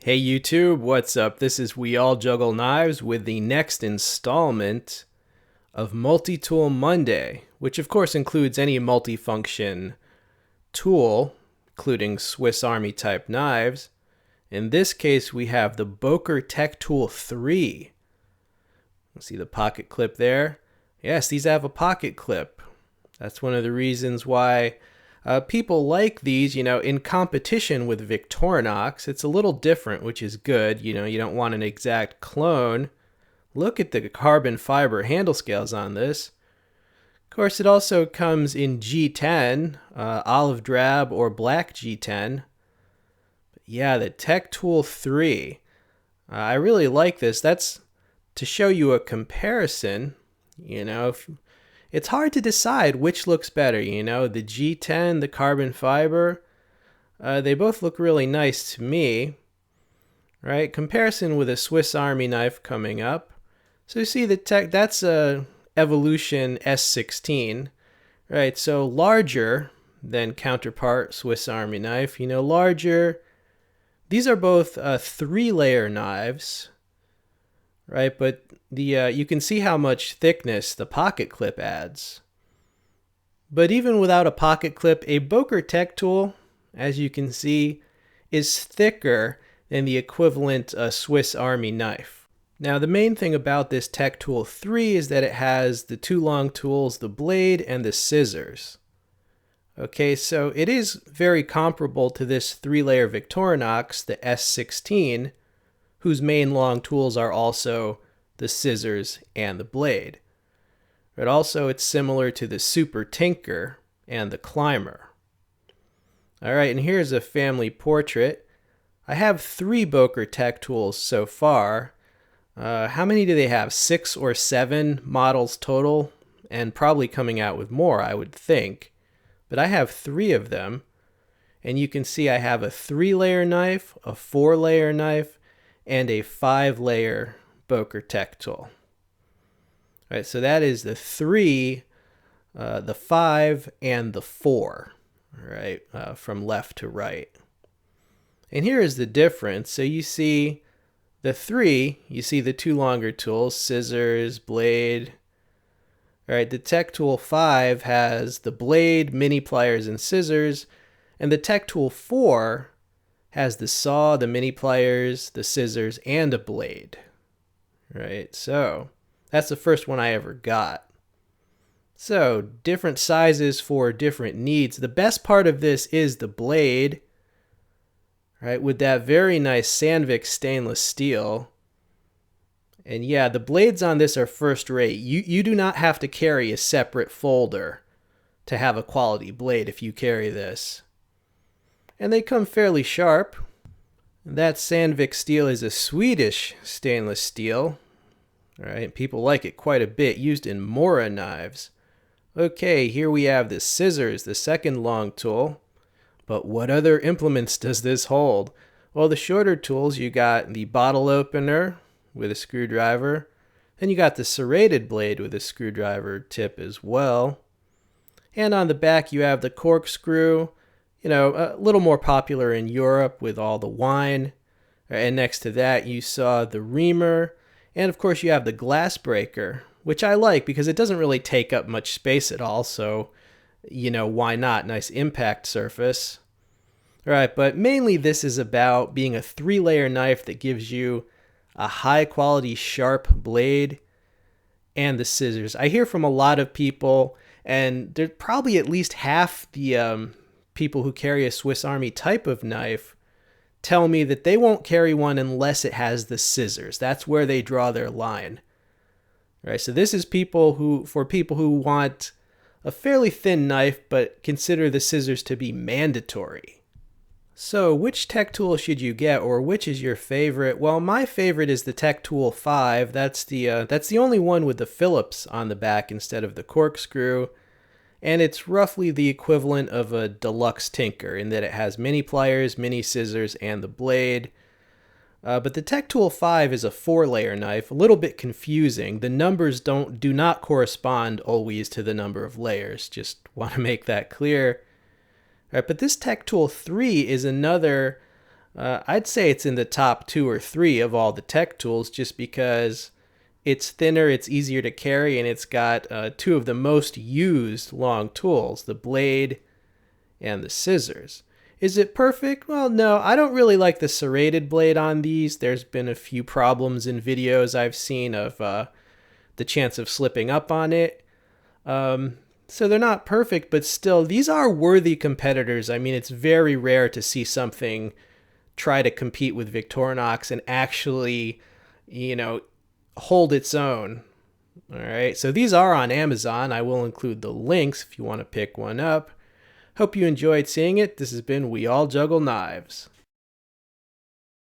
Hey YouTube, what's up? This is We All Juggle Knives with the next installment of Multitool Monday, which of course includes any multifunction tool, including Swiss Army type knives. In this case, we have the Boker Tech Tool 3. See the pocket clip there? Yes, these have a pocket clip. That's one of the reasons why people like these, in competition with Victorinox. It's a little different, which is good. You don't want an exact clone. Look at the carbon fiber handle scales on this. Of course, it also comes in G10, olive drab or black G10. But yeah, the Tech Tool 3. I really like this. That's to show you a comparison. It's hard to decide which looks better, the G10, the carbon fiber. They both look really nice to me, right? Comparison with a Swiss Army knife coming up. So you see the tech, that's a Evolution S16, right? So larger than counterpart Swiss Army knife, larger. These are both 3-layer knives, right? But you can see how much thickness the pocket clip adds. But even without a pocket clip, a Boker Tech tool, as you can see, is thicker than the equivalent Swiss Army knife. Now the main thing about this Tech Tool 3 is that it has the two long tools, the blade and the scissors. Okay, so it is very comparable to this 3-layer Victorinox, the S16, whose main long tools are also the scissors and the blade. But also it's similar to the Super Tinker and the Climber. Alright, and here's a family portrait. I have 3 Boker Tech tools so far. How many do they have? 6 or 7 models total? And probably coming out with more, I would think. But I have 3 of them. And you can see I have a 3-layer knife, a 4-layer knife, and a 5-layer Boker Tech tool. All right, so that is the 3, the 5, and the 4, right, from left to right. And here is the difference. So you see the 3, you see the 2 longer tools, scissors, blade. All right, the Tech Tool 5 has the blade, mini pliers, and scissors. And the Tech Tool 4 has the saw, the mini pliers, the scissors, and a blade. Right, so that's the first one I ever got. So different sizes for different needs. The best part of this is the blade, right, with that very nice Sandvik stainless steel. And yeah, the blades on this are first rate. You do not have to carry a separate folder to have a quality blade if you carry this. And they come fairly sharp. That Sandvik steel is a Swedish stainless steel. All right, people like it quite a bit, used in Mora knives. Okay, here we have the scissors, the second long tool. But what other implements does this hold? Well, the shorter tools, you got the bottle opener with a screwdriver. Then you got the serrated blade with a screwdriver tip as well. And on the back, you have the corkscrew. A little more popular in Europe with all the wine. And next to that, you saw the reamer. And of course, you have the glass breaker, which I like because it doesn't really take up much space at all. So, why not? Nice impact surface. All right, but mainly this is about being a 3-layer knife that gives you a high-quality, sharp blade and the scissors. I hear from a lot of people, and there's probably at least half the people who carry a Swiss Army type of knife tell me that they won't carry one unless it has the scissors. That's where they draw their line. All right, so this is for people who want a fairly thin knife but consider the scissors to be mandatory. So which Tech tool should you get, or which is your favorite? Well, my favorite is the Tech Tool 5. That's the only one with the Phillips on the back instead of the corkscrew. And it's roughly the equivalent of a deluxe Tinker in that it has mini pliers, mini scissors, and the blade. But the Tech Tool 5 is a 4-layer knife, a little bit confusing. The numbers do not correspond always to the number of layers. Just want to make that clear. All right, but this Tech Tool 3 is another I'd say it's in the top 2 or 3 of all the tech tools just because it's thinner, it's easier to carry, and it's got 2 of the most used long tools, the blade and the scissors. Is it perfect? Well, no, I don't really like the serrated blade on these. There's been a few problems in videos I've seen of the chance of slipping up on it. So they're not perfect, but still, these are worthy competitors. I mean, it's very rare to see something try to compete with Victorinox and actually, hold its own. All right, so these are on Amazon. I will include the links if you want to pick one up. Hope you enjoyed seeing it. This has been We All Juggle Knives.